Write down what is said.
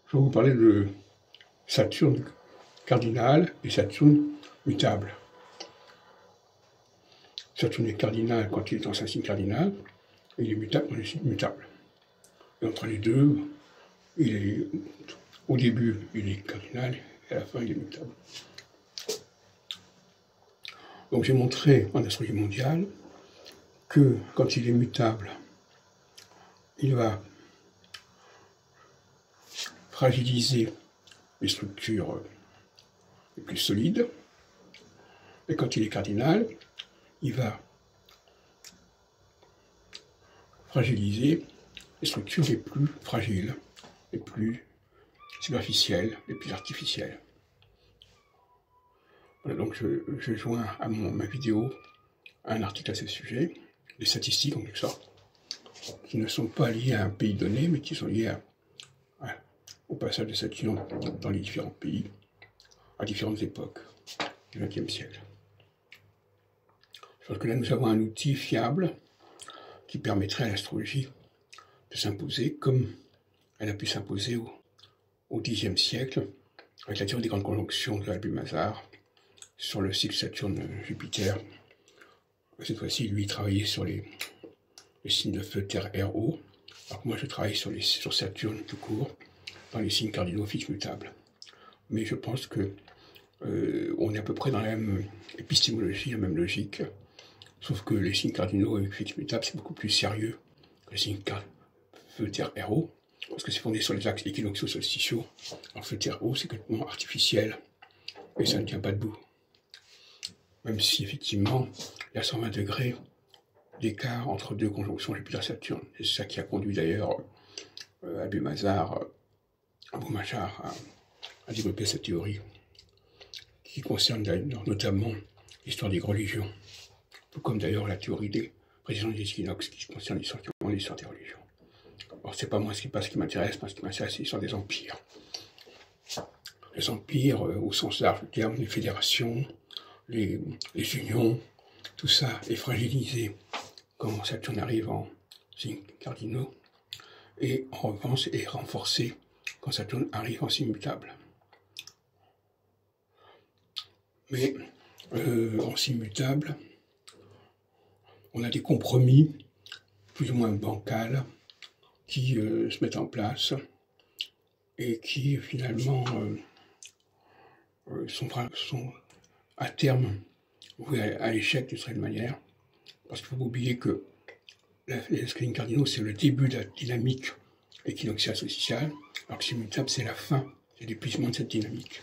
je vais vous parler de Saturne cardinal et Saturne mutable. Saturne est cardinal quand il est dans un signe cardinal, et il est mutable quand il est signe mutable. Et entre les deux, au début, il est cardinal, et à la fin, il est mutable. Donc j'ai montré en astrologie mondiale que quand il est mutable, il va fragiliser les structures les plus solides, et quand il est cardinal, il va fragiliser les structures les plus fragiles, les plus superficielles, les plus artificielles. Voilà, donc je joins à ma vidéo un article à ce sujet, des statistiques en quelque sorte, qui ne sont pas liées à un pays donné, mais qui sont liées au passage de Saturne dans les différents pays, à différentes époques du XXe siècle. Je pense que là, nous avons un outil fiable qui permettrait à l'astrologie de s'imposer comme elle a pu s'imposer au Xe siècle, avec la théorie des grandes conjonctions de Abu-Mazar sur le cycle Saturne-Jupiter. Cette fois-ci, lui, il travaillait sur les signes de feu, terre, air, eau, alors que moi, je travaille sur Saturne tout court, dans les signes cardinaux fixes mutables. Mais je pense que on est à peu près dans la même épistémologie, la même logique, sauf que les signes cardinaux fixes mutables, c'est beaucoup plus sérieux que les signes feu, terre, air, eau, parce que c'est fondé sur les axes équinoxiaux solsticiaux. Alors feu, terre, eau, c'est complètement artificiel, et ça ne tient pas debout. Même si, effectivement, il y a 120 degrés d'écart entre deux conjonctions Jupiter-Saturne. C'est ça qui a conduit d'ailleurs Abu-Mazar, à développer cette théorie, qui concerne notamment l'histoire des religions, tout comme d'ailleurs la théorie des précisions des équinoxes, qui concerne l'histoire des religions. Alors c'est pas moi ce qui m'intéresse, parce ce qui m'intéresse, c'est l'histoire des empires. Les empires, au sens large du terme, les fédérations, les unions, tout ça est fragilisé quand Saturne arrive en signes cardinaux, et en revanche est renforcé quand Saturne arrive en signe mutable. Mais en signe mutable, on a des compromis plus ou moins bancals qui se mettent en place et qui finalement sont à terme voués à l'échec d'une certaine manière, parce qu'il ne faut pas oublier que les signes cardinaux, c'est le début de la dynamique équinoxiale solsticiale, alors que signe mutable, c'est la fin, c'est l'épuisement de cette dynamique.